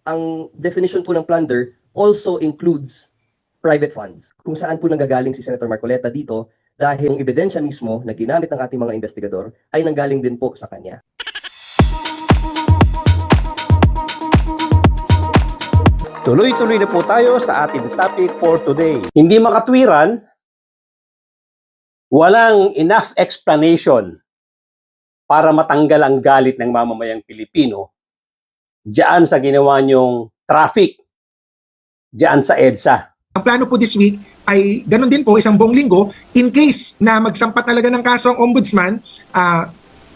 ang definition po ng plunder also includes private funds, kung saan po nanggagaling si Senator Marcoleta dito dahil yung ebidensya mismo na ginamit ng ating mga investigador ay nanggaling din po sa kanya. Tuloy-tuloy na po tayo sa ating topic for today. Hindi makatwiran, walang enough explanation para matanggal ang galit ng mamamayang Pilipino diyan sa ginawa niyong traffic diyan sa EDSA. Ang plano po this week ay ganun din po, isang buong linggo, in case na magsampat talaga ng kaso ang ombudsman,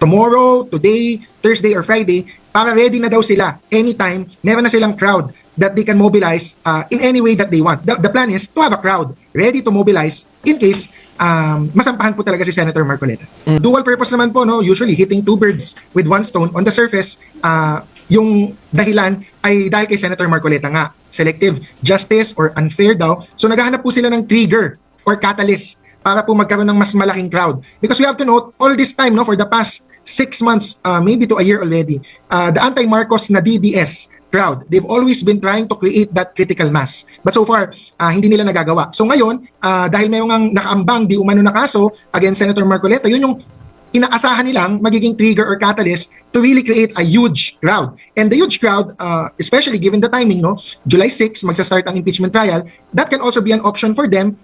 tomorrow, today, Thursday or Friday, para ready na daw sila anytime, meron na silang crowd that they can mobilize in any way that they want. The plan is to have a crowd ready to mobilize in case masampahan po talaga si Senator Marcoleta. Dual purpose naman po, no? Usually hitting two birds with one stone. On the surface, yung dahilan ay dahil kay Senator Marcoleta nga, selective justice or unfair daw. So naghahanap po sila ng trigger or catalyst para po magkaroon ng mas malaking crowd. Because we have to note, all this time, no, for the past 6 months, maybe to a year already, the anti-Marcos na DDS crowd, they've always been trying to create that critical mass. But so far, hindi nila nagagawa. So ngayon, dahil mayroong nakaambang di umano na kaso against Senator Marcoleta, yun yung inaasahan nilang magiging trigger or catalyst to really create a huge crowd. And the huge crowd, especially given the timing, no, July 6, magsa-start ang impeachment trial, that can also be an option for them,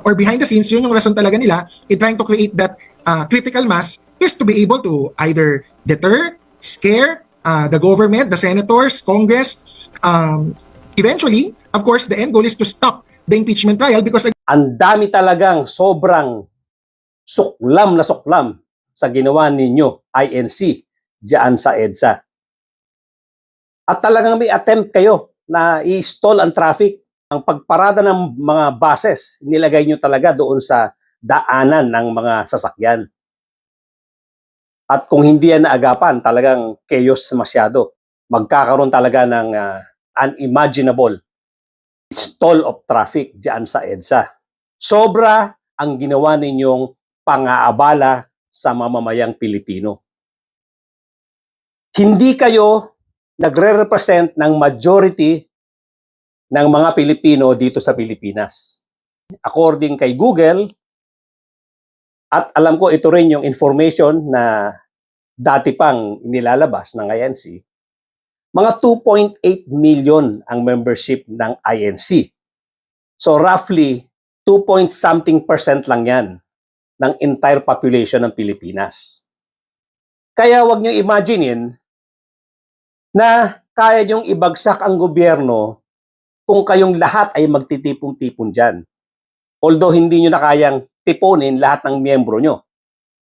or behind the scenes, yun yung rason talaga nila in trying to create that critical mass is to be able to either deter, scare, the government, the senators, Congress. Eventually, of course, the end goal is to stop the impeachment trial because Ang dami talagang sobrang suklam na suklam sa ginawa ninyo, INC, diyan sa EDSA. At talagang may attempt kayo na i-stall ang traffic. Ang pagparada ng mga buses, nilagay nyo talaga doon sa daanan ng mga sasakyan. At kung hindi yan naagapan, talagang chaos masyado. Magkakaroon talaga ng unimaginable stall of traffic diyan sa EDSA. Sobra ang ginawa ninyong pang-aabala sa mamamayang Pilipino. Hindi kayo nagre-represent ng majority ng mga Pilipino dito sa Pilipinas. According kay Google, at alam ko ito rin yung information na dati pang nilalabas ng INC, mga 2.8 million ang membership ng INC. So roughly 2.something% lang yan ng entire population ng Pilipinas. Kaya wag niyo imaginein na kaya niyong ibagsak ang gobyerno kung kayong lahat ay magtitipon-tipon dyan. Although hindi niyo na kayang tiponin lahat ng miyembro nyo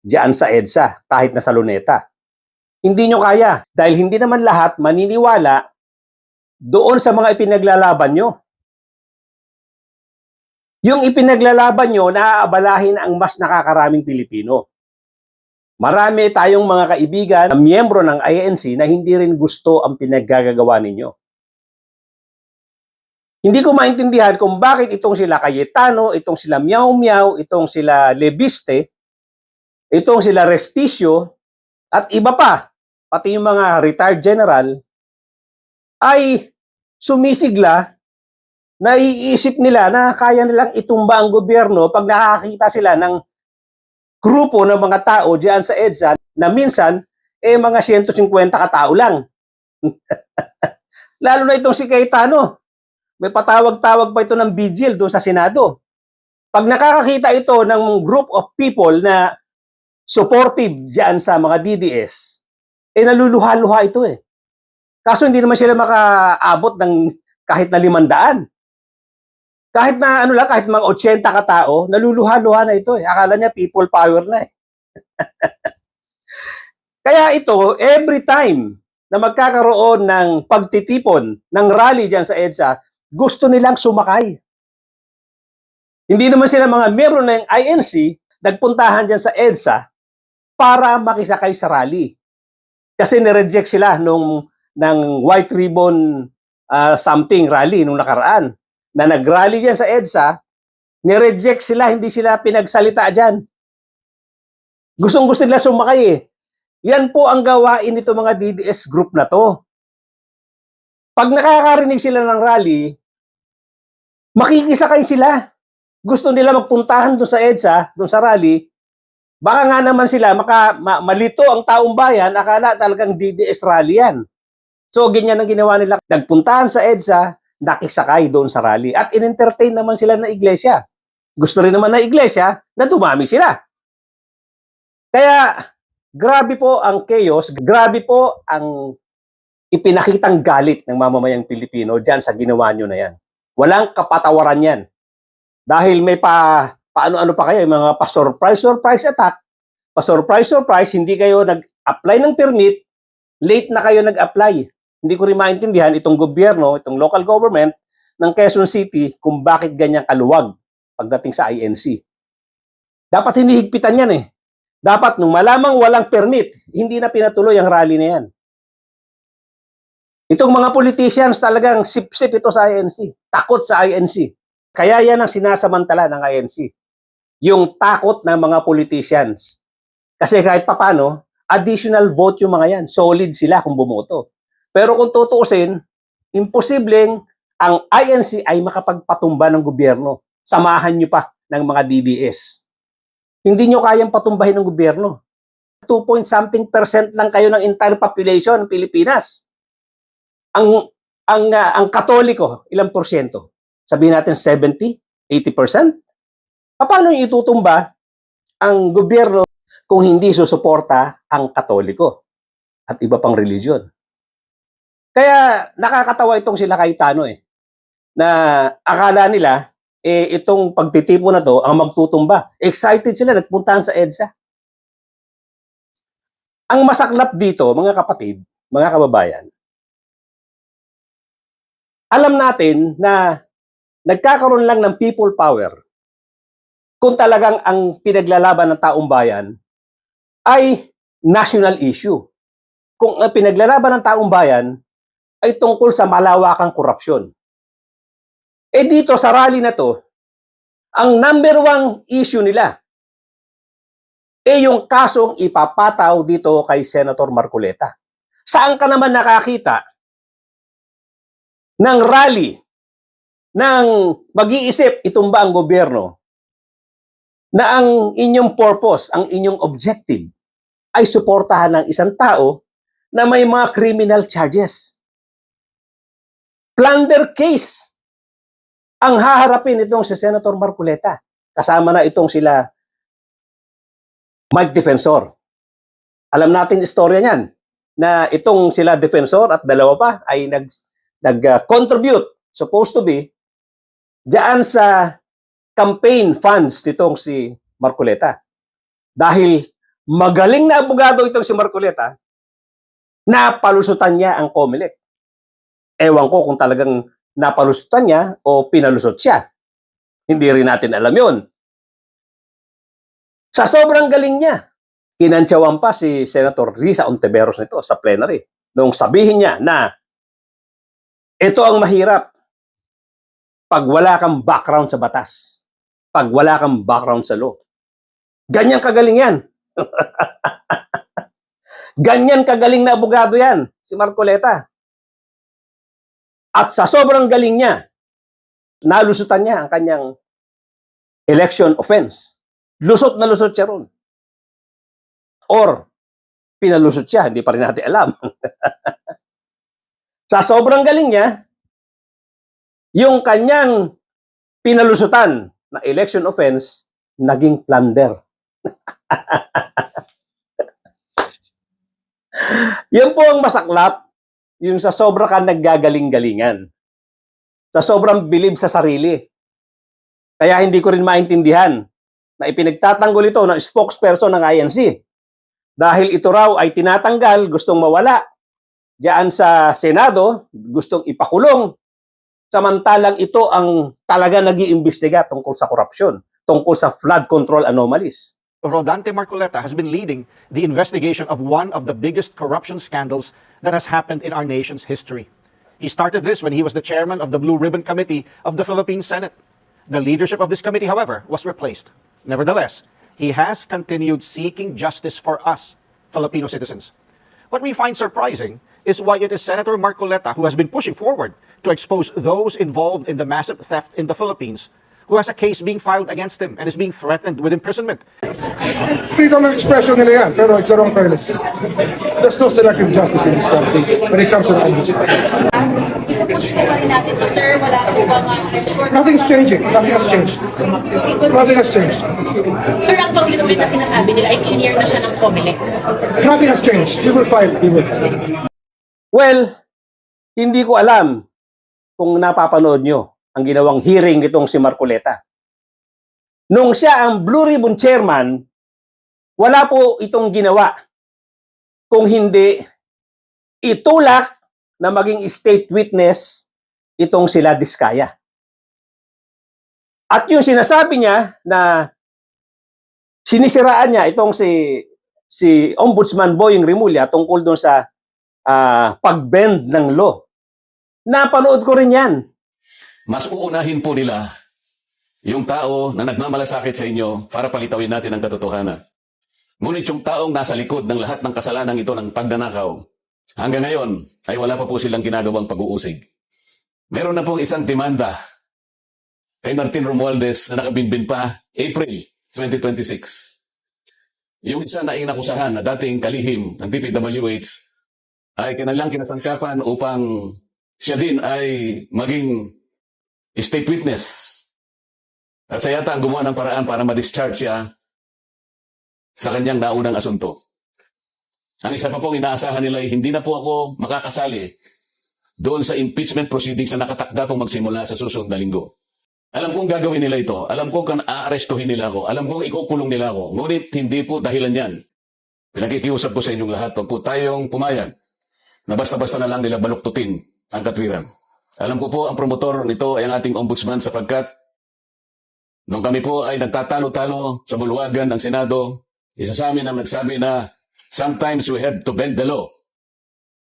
diyan sa EDSA, kahit na sa Luneta. Hindi nyo kaya dahil hindi naman lahat maniniwala doon sa mga ipinaglalaban nyo. Yung ipinaglalaban nyo, naaabalahin ang mas nakakaraming Pilipino. Marami tayong mga kaibigan na miyembro ng INC na hindi rin gusto ang pinaggagawa ninyo. Hindi ko maintindihan kung bakit itong sila Cayetano, itong sila Miao Miao, itong sila Lebiste, itong sila Respicio, at iba pa, pati yung mga retired general, ay sumisigla. Naiisip nila na kaya nilang itumba ang gobyerno pag nakakita sila ng grupo ng mga tao diyan sa EDSA na minsan, mga 150 katao lang. Lalo na itong si Cayetano. May patawag-tawag pa ito ng vigil doon sa Senado. Pag nakakakita ito ng group of people na supportive diyan sa mga DDS, naluluha-luha ito eh. Kaso hindi naman sila makaabot ng kahit na 500. Kahit na kahit mga 80 katao, naluluha-luha na ito eh. Akala niya people power na eh. Kaya ito, every time na magkakaroon ng pagtitipon ng rally diyan sa EDSA, gusto nilang sumakay. Hindi naman sila mga miyembro ng INC nagpuntahan diyan sa EDSA para makisakay sa rally. Kasi nireject sila ng White Ribbon something rally nung nakaraan. Na nag-rally dyan sa EDSA, nireject sila, hindi sila pinagsalita dyan. Gustong-gusto nila sumakay eh. Yan po ang gawain nito mga DDS group na to. Pag nakakarinig sila ng rally, makikisakay sila. Gusto nila magpuntahan doon sa EDSA, doon sa rally. Baka nga naman sila malito ang taong bayan, akala talagang DDS rally yan. So, ganyan ang ginawa nila. Nagpuntahan sa EDSA, nakisakay doon sa rally. At in-entertain naman sila ng iglesia. Gusto rin naman ng iglesia na dumami sila. Kaya, grabe po ang chaos, grabe po ang ipinakitang galit ng mamamayang Pilipino dyan sa ginawa nyo na yan. Walang kapatawaran yan. Dahil may paano-ano pa kayo, mga pa-surprise attack, pa-surprise, hindi kayo nag-apply ng permit, late na kayo nag-apply. Hindi ko rin maintindihan itong gobyerno, itong local government ng Quezon City kung bakit ganyang kaluwag pagdating sa INC. Dapat hinihigpitan yan eh. Dapat nung malamang walang permit, hindi na pinatuloy ang rally na yan. Itong mga politicians talagang sip-sip ito sa INC. Takot sa INC. Kaya yan ang sinasamantala ng INC. Yung takot ng mga politicians. Kasi kahit papano, additional vote yung mga yan. Solid sila kung bumoto. Pero kung tutuusin, imposibleng ang INC ay makapagpatumba ng gobyerno. Samahan nyo pa ng mga DDS. Hindi nyo kayang patumbahin ng gobyerno. 2.something% lang kayo ng entire population ng Pilipinas. Ang Katoliko, ilang porsyento? Sabihin natin 70, 80%? Paano nyo itutumba ang gobyerno kung hindi susuporta ang Katoliko at iba pang religion? Kaya nakakatawa itong sila Cayetano na akala nila itong pagtitipo na to ang magtutumba. Excited sila, nagpuntahan sa EDSA. Ang masaklap dito, mga kapatid, mga kababayan, alam natin na nagkakaroon lang ng people power kung talagang ang pinaglalaban ng taong bayan ay national issue. Kung ang pinaglalaban ng taong bayan ay tungkol sa malawakang korupsyon. Dito sa rally na to, ang number one issue nila yung kasong ipapataw dito kay Senator Marcoleta. Saan ka naman nakakita ng rally ng mag-iisip itumba ang gobyerno na ang inyong purpose, ang inyong objective ay suportahan ng isang tao na may mga criminal charges. Plunder case ang haharapin itong si Senator Marcoleta. Kasama na itong sila Mike Defensor. Alam natin istorya niyan na itong sila Defensor at dalawa pa ay nag-contribute, supposed to be, diyan sa campaign funds nitong si Marcoleta. Dahil magaling na abogado itong si Marcoleta, napalusutan niya ang COMELEC. Ewan ko kung talagang napalusutan niya o pinalusot siya. Hindi rin natin alam yun. Sa sobrang galing niya, kinantsawan pa si Senator Risa Ontiveros nito sa plenary. Nung sabihin niya na ito ang mahirap pag wala kang background sa batas. Pag wala kang background sa law. Ganyan kagaling yan. Ganyan kagaling na abogado yan, si Marcoleta. At sa sobrang galing niya, nalusutan niya ang kanyang election offense. Lusot na lusot siya ron. Or, pinalusot siya, hindi pa rin natin alam. Sa sobrang galing niya, yung kanyang pinalusutan na election offense, naging plunder. Yan po ang masaklap, yung sa sobra ka naggagaling-galingan. Sa sobrang bilib sa sarili. Kaya hindi ko rin maintindihan na ipinagtatanggol ito ng spokesperson ng INC. Dahil ito raw ay tinatanggal, gustong mawala. Diyan sa Senado, gustong ipakulong. Samantalang ito ang talaga nag-iimbestiga tungkol sa korupsyon, tungkol sa flood control anomalies. Rodante Marcoleta has been leading the investigation of one of the biggest corruption scandals that has happened in our nation's history. He started this when he was the chairman of the Blue Ribbon Committee of the Philippine Senate. The leadership of this committee, however, was replaced. Nevertheless, he has continued seeking justice for us, Filipino citizens. What we find surprising is why it is Senator Marcoleta who has been pushing forward to expose those involved in the massive theft in the Philippines, who has a case being filed against him and is being threatened with imprisonment. Freedom of expression nila yan, pero it's the wrong fairness. There's no selective justice in this country when it comes to the ombudsman. Push po pa rin natin to, sir. Wala po ba nga short? Nothing's changing. Nothing has changed. So it will, Nothing has changed. sir, ang paulit-ulit na sinasabi nila ay clear na siya ng COMELEC. Nothing has changed. We will file. We will file. Well, hindi ko alam kung napapanood nyo ang ginawang hearing nitong si Marcoleta. Nung siya ang Blue Ribbon Chairman, wala po itong ginawa kung hindi itulak na maging state witness itong sila Diskaya. At yung sinasabi niya na sinisiraan niya itong si Ombudsman Boying Rimulya tungkol doon sa pag-bend ng law. Napanood ko rin yan. Mas uunahin po nila yung tao na nagmamalasakit sa inyo para palitawin natin ang katotohanan. Ngunit yung taong nasa likod ng lahat ng kasalanan ito ng pagnanakaw, hanggang ngayon ay wala pa po silang ginagawang pag-uusig. Meron na pong isang demanda kay Martin Romualdez na nakabinbin pa April 2026. Yung isa na inakusahan na dating kalihim ng DPWH ay kanilang kinasangkapan upang siya din ay maging state witness. At siya yata ang gumawa ng paraan para ma-discharge siya sa kanyang naunang asunto. Ang isa pa pong inaasahan nila ay hindi na po ako makakasali doon sa impeachment proceedings na nakatakda pong magsimula sa susunod na linggo. Alam kong gagawin nila ito. Alam kong aarestuhin nila ako. Alam kong ikukulong nila ako. Ngunit hindi po dahilan yan. Pinakikiusap ko sa inyong lahat. Huwag po tayong pumayag na basta-basta na lang nila baluktutin ang katwiran. Alam ko po ang promotor nito ay ang ating ombudsman sapagkat nung kami po ay nagtatalo-talo sa bulwagan ng Senado, isa sa amin ang nagsabi na sometimes we have to bend the law.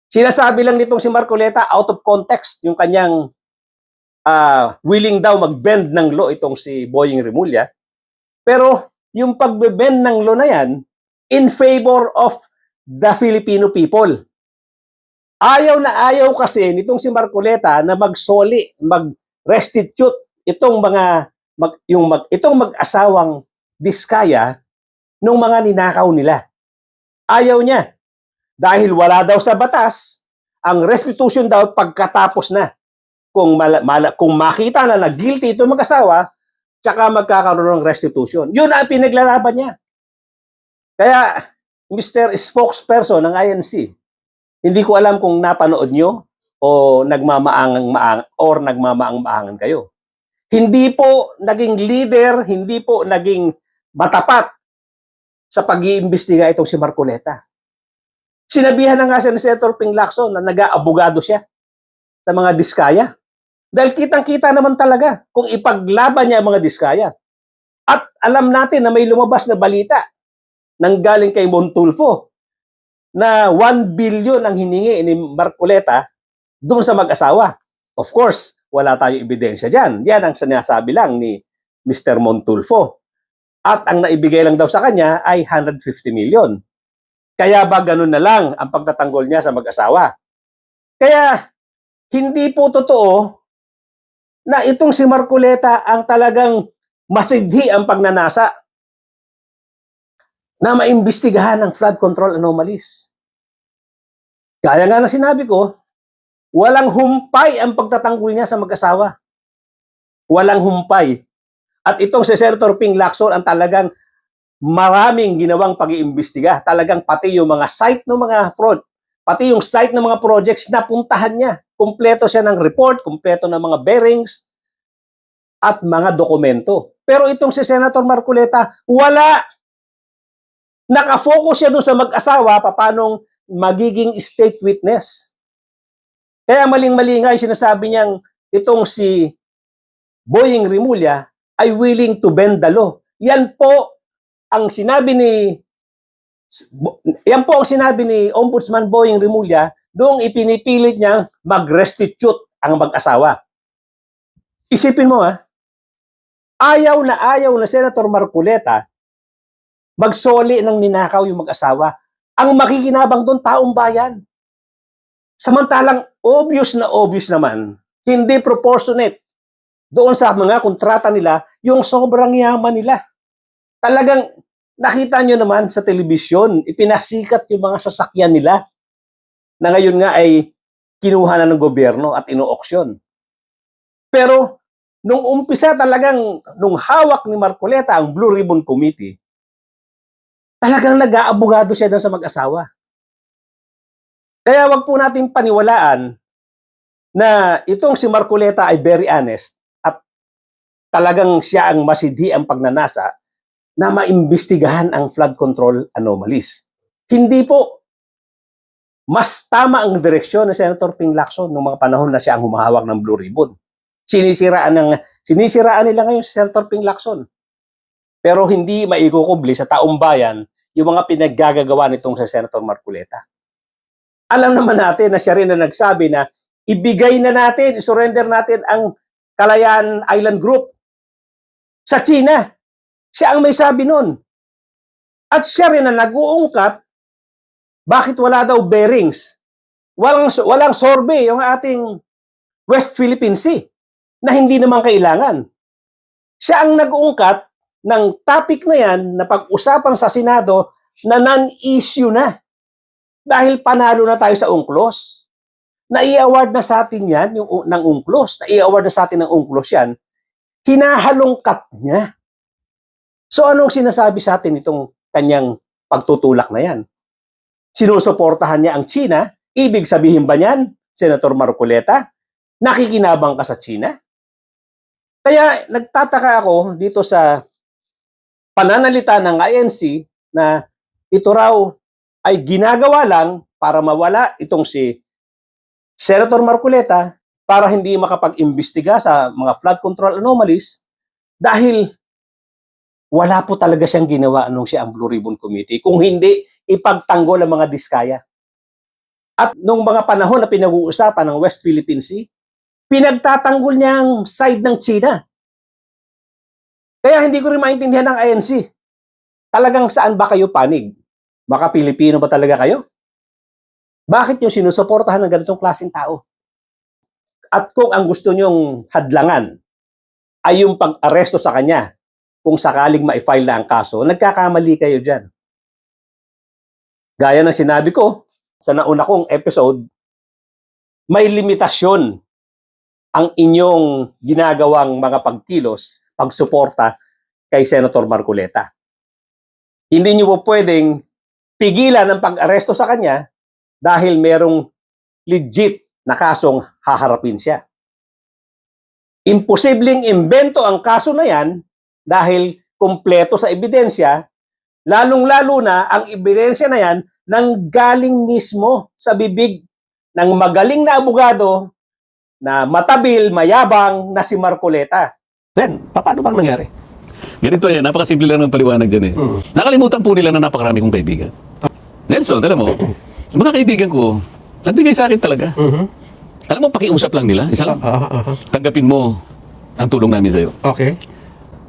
Sinasabi lang nitong si Marcoleta out of context yung kanyang willing daw mag-bend ng law itong si Boying Rimulya. Pero yung pag-bend ng law na yan in favor of the Filipino people. Ayaw na ayaw kasi nitong si Marcoleta na magsoli, mag-restitute itong itong mag-asawang Diskaya nung mga ninakaw nila. Ayaw niya. Dahil wala daw sa batas, ang restitution daw pagkatapos na. Kung makita na guilty itong mag-asawa, tsaka magkakaroon ng restitution. Yun ang pinaglalaban niya. Kaya, Mr. Spokesperson ng INC, hindi ko alam kung napanood nyo o nagmamaang-maangan kayo. Hindi po naging leader, hindi po naging matapat sa pag-iimbestiga itong si Marcoleta. Sinabihan na nga siya ni Senator Ping Lacson na nag-aabogado siya sa mga Diskaya. Dahil kitang-kita naman talaga kung ipaglaban niya ang mga Diskaya. At alam natin na may lumabas na balita nang galing kay Montulfo na 1 billion ang hiningi ni Marcoleta doon sa mag-asawa. Of course, wala tayong ebidensya dyan. Yan ang sinasabi lang ni Mr. Montulfo. At ang naibigay lang daw sa kanya ay 150 million. Kaya ba ganun na lang ang pagtatanggol niya sa mag-asawa? Kaya hindi po totoo na itong si Marcoleta ang talagang masighi ang pagnanasa na maimbestigahan ng flood control anomalies. Kaya nga na sinabi ko, walang humpay ang pagtatanggol niya sa mag-asawa. Walang humpay. At itong si Senator Ping Lacson ang talagang maraming ginawang pag-iimbestiga. Talagang pati yung mga site ng mga fraud, pati yung site ng mga projects na puntahan niya. Kumpleto siya ng report, kumpleto ng mga bearings, at mga dokumento. Pero itong si Senator Marcoleta, wala. Nakafocus siya doon sa mag-asawa, paanong magiging state witness. Kaya maling-mali nga yung sinasabi niyang itong si Boying Rimulya ay willing to bend the law. Yan po ang sinabi ni Ombudsman Boying Rimulya noong ipinipilit niya mag-restitute ang mag-asawa. Isipin mo ayaw na Senator Marcoleta magsoli ng ninakaw yung mag-asawa. Ang makikinabang doon, taong bayan. Samantalang obvious naman, hindi proportionate doon sa mga kontrata nila yung sobrang yaman nila. Talagang nakita nyo naman sa telebisyon, ipinasikat yung mga sasakyan nila na ngayon nga ay kinuha na ng gobyerno at ino-auction. Pero nung umpisa talagang, nung hawak ni Marcoleta ang Blue Ribbon Committee, talagang nag-aabogado siya doon sa mag-asawa. Kaya wag po natin paniwalaan na itong si Marcoleta ay very honest at talagang siya ang masidhi ang pagnanasa na maimbestigahan ang flood control anomalies. Hindi po. Mas tama ang direksyon ni Senator Ping Lacson noong mga panahon na siya ang humahawak ng Blue Ribbon. Sinisiraan nila ngayon si Senator Ping Lacson. Pero hindi maikukubli sa taong bayan yung mga pinaggagawa nitong si Senator Marcoleta. Alam naman natin na siya rin na nagsabi na ibigay na natin, isurrender natin ang Kalayaan Island Group sa China. Siya ang may sabi nun. At siya rin na nag-uungkat bakit wala daw bearings. Walang survey yung ating West Philippine Sea na hindi naman kailangan. Siya ang nag-uungkat ng topic na yan na pag-usapan sa Senado na non-issue na. Dahil panalo na tayo sa UNCLOS. Na-i-award na sa atin yan, ng UNCLOS. Na-i-award na sa atin ng UNCLOS yan. Hinahalongkat niya. So anong sinasabi sa atin itong kanyang pagtutulak na yan? Sinusuportahan niya ang China? Ibig sabihin ba niyan, Senator Marcoleta, nakikinabang ka sa China? Kaya nagtataka ako dito sa pananalita ng INC na ito raw ay ginagawa lang para mawala itong si Senator Marcoleta para hindi makapag-imbestiga sa mga flood control anomalies dahil wala po talaga siyang ginawa nung siya ang Blue Ribbon Committee kung hindi ipagtanggol ang mga diskaya. At nung mga panahon na pinag-uusapan ng West Philippine Sea, pinagtatanggol niya ang side ng China. Kaya hindi ko rin maintindihan ng INC. Talagang saan ba kayo panig? Maka Pilipino ba talaga kayo? Bakit yung sinusuportahan ng ganitong klaseng tao? At kung ang gusto nyong hadlangan ay yung pag-aresto sa kanya, kung sakaling ma-file na ang kaso, nagkakamali kayo dyan. Gaya ng sinabi ko sa nauna kong episode, may limitasyon ang inyong ginagawang mga pagkilos, pagsuporta kay Senator Marcoleta. Hindi nyo po pwedeng pigilan ang pag-aresto sa kanya dahil merong legit na kasong haharapin siya. Imposibleng imbento ang kaso na yan dahil kumpleto sa ebidensya, lalong-lalo na ang ebidensya na yan nanggaling mismo sa bibig ng magaling na abogado na matabil, mayabang na si Marcoleta. Then, paano bang nangyari? Ganito yan, napakasimple lang ng paliwanag dyan eh. Nakalimutan po nila na napakarami kong kaibigan. Nelson, alam mo, mga kaibigan ko, nagbigay sa akin talaga. Alam mo, pakiusap lang nila, isa lang. Tanggapin mo ang tulong namin sa'yo. Okay.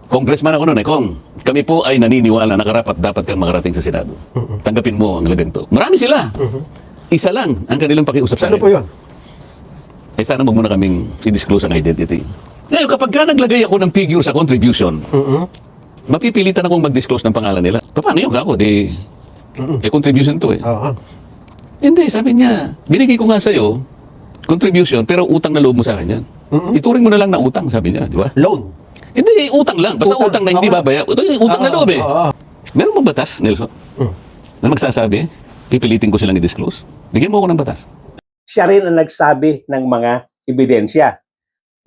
Congressman ako noon eh, Kong. Kami po ay naniniwala na karapat dapat kang makarating sa Senado. Tanggapin mo ang ganito. Marami sila. Isa lang ang kanilang pakiusap sa akin. Ano po yun? Eh sana mo muna kaming i-disclose ang identity. Ngayon, kapag ka naglagay ako ng figure sa contribution, mapipilitan akong mag-disclose ng pangalan nila. Paano yun kako? Contribution to eh. Hindi, sabi niya, binigay ko nga sa'yo, contribution, pero utang na loob mo sa akin yan. Ituring mo na lang na utang, sabi niya, di ba? Loan. Hindi, utang lang. Basta utang na hindi babaya. Utang na loob eh. Meron bang batas, Nelson? Na magsasabi, pipilitin ko silang i-disclose? Bigyan mo ako ng batas. Siya rin ang nagsabi ng mga ebidensya.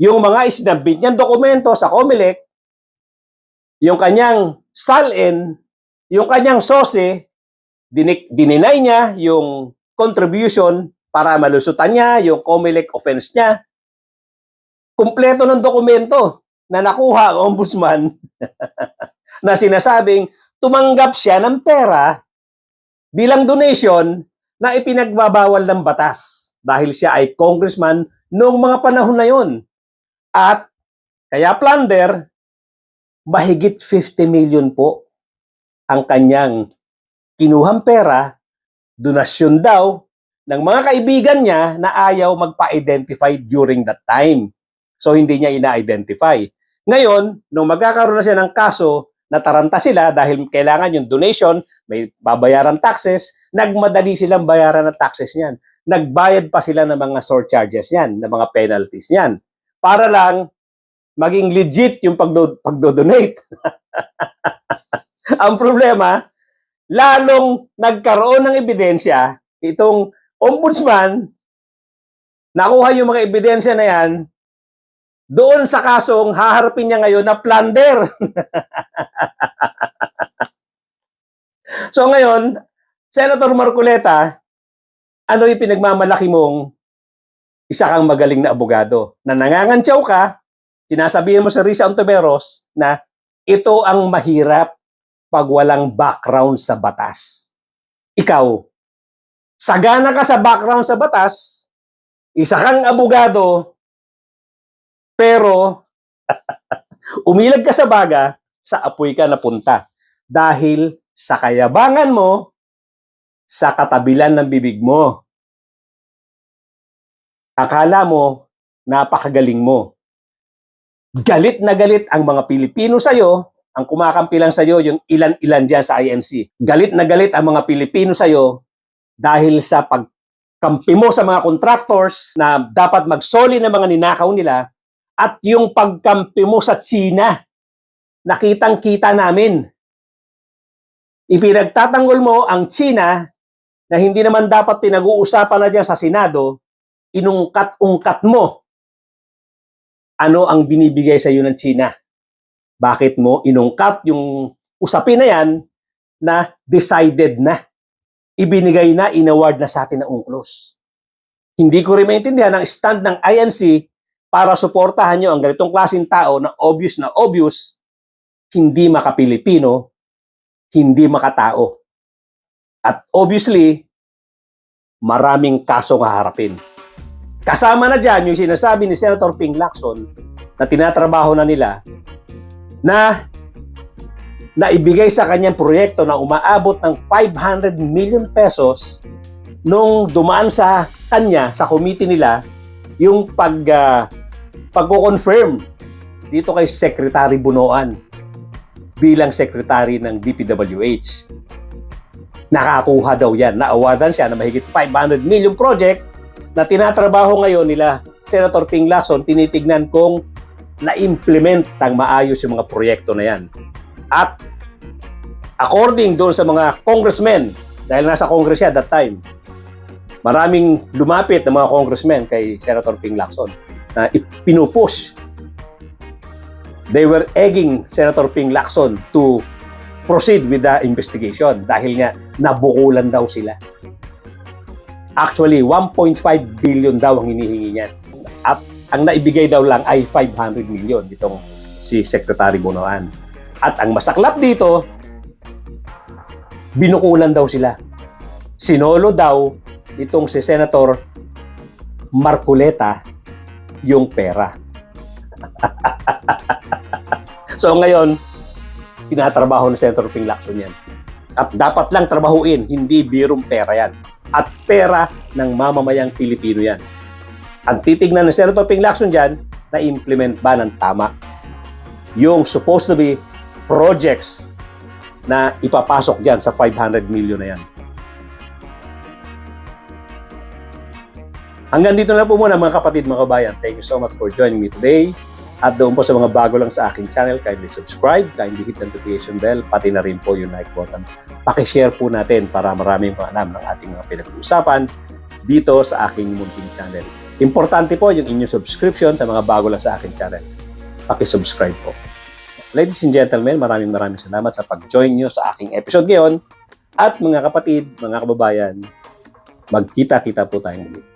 Yung mga isinabit niyang dokumento sa COMELEC, yung kanyang SALN, yung kanyang SOSE, dininay niya yung contribution para malusutan niya yung COMELEC offense niya. Kumpleto ng dokumento na nakuha ang ombudsman na sinasabing tumanggap siya ng pera bilang donation na ipinagbabawal ng batas dahil siya ay congressman noong mga panahon na yon. At kaya plunder, mahigit 50 million po ang kanyang kinuhang pera, donasyon daw, ng mga kaibigan niya na ayaw magpa-identify during that time. So, hindi niya ina-identify. Ngayon, nung magkakaroon na siya ng kaso, nataranta sila dahil kailangan yung donation, may babayaran taxes, nagmadali silang bayaran ng taxes niyan. Nagbayad pa sila ng mga surcharges niyan, ng mga penalties niyan. Para lang maging legit yung pagdo-donate. Ang problema, lalong nagkaroon ng ebidensya, itong ombudsman, nakuha yung mga ebidensya na yan, doon sa kasong haharapin niya ngayon na plunder. So ngayon, Senator Marcoleta, ano yung pinagmamalaki mong isa kang magaling na abogado? Na nangangantyaw ka, sinasabihin mo sa Risa Ontiveros na ito ang mahirap pag walang background sa batas. Ikaw, sagana ka sa background sa batas, isa kang abogado, pero umilag ka sa baga, sa apoy ka napunta. Dahil sa kayabangan mo, sa katabilan ng bibig mo. Akala mo, napakagaling mo. Galit na galit ang mga Pilipino sa'yo, ang kumakampi lang sa'yo yung ilan-ilan dyan sa INC. Galit na galit ang mga Pilipino sa'yo dahil sa pagkampi mo sa mga contractors na dapat magsoli ng mga ninakaw nila at yung pagkampi mo sa China. Nakitang-kita namin. Ipinagtatanggol mo ang China na hindi naman dapat pinag-uusapan na dyan sa Senado, inungkat-ungkat mo. Ano ang binibigay sa iyo ng China? Bakit mo inungkat yung usapin na yan na decided na? Ibinigay na, inaward na sa atin ng UNCLOS. Hindi ko rin maintindihan ang stand ng INC para suportahan nyo ang ganitong klaseng tao na obvious, hindi maka-Pilipino, hindi makatao. At obviously, maraming kasong haharapin. Kasama na dyan yung sinasabi ni Senator Ping Lacson na tinatrabaho na nila na naibigay sa kanyang proyekto na umaabot ng 500 million pesos nung dumaan sa kanya, sa committee nila, yung pagko-confirm dito kay Secretary Bunoan bilang Secretary ng DPWH. Nakakuha daw yan. Naawadan siya na mahigit 500 million project na tinatrabaho ngayon nila Senator Ping Lacson, tinitignan kung na-implement ng maayos yung mga proyekto na yan. At according doon sa mga congressmen, dahil nasa Congress siya that time, maraming lumapit ng mga congressmen kay Senator Ping Lacson na pinupush. They were egging Senator Ping Lacson to proceed with the investigation dahil nga nabukulan daw sila. Actually, 1.5 billion daw ang hinihingi niyan. At ang naibigay daw lang ay 500 million itong si Secretary Bunoan. At ang masaklap dito, binukulan daw sila. Sinolo daw itong si Senator Marcoleta yung pera. So ngayon, tinatrabaho ni Senator Ping Lacson yan. At dapat lang trabahuin, hindi birong pera yan. At pera ng mamamayang Pilipino yan. Ang titignan ni Senator Ping Lacson dyan, na-implement ba ng tama yung supposed to be projects na ipapasok dyan sa 500 million na yan. Hanggang dito na po muna mga kapatid, mga kabayan. Thank you so much for joining me today. At doon po sa mga bago lang sa aking channel, kindly subscribe, kindly hit the notification bell, pati na rin po yung like button. Pakishare po natin para maraming alam ng ating mga pinag-uusapan dito sa aking munting channel. Importante po yung inyong subscription sa mga bago lang sa aking channel. Pakisubscribe po. Ladies and gentlemen, maraming salamat sa pag-join nyo sa aking episode ngayon. At mga kapatid, mga kababayan, magkita-kita po tayong muli.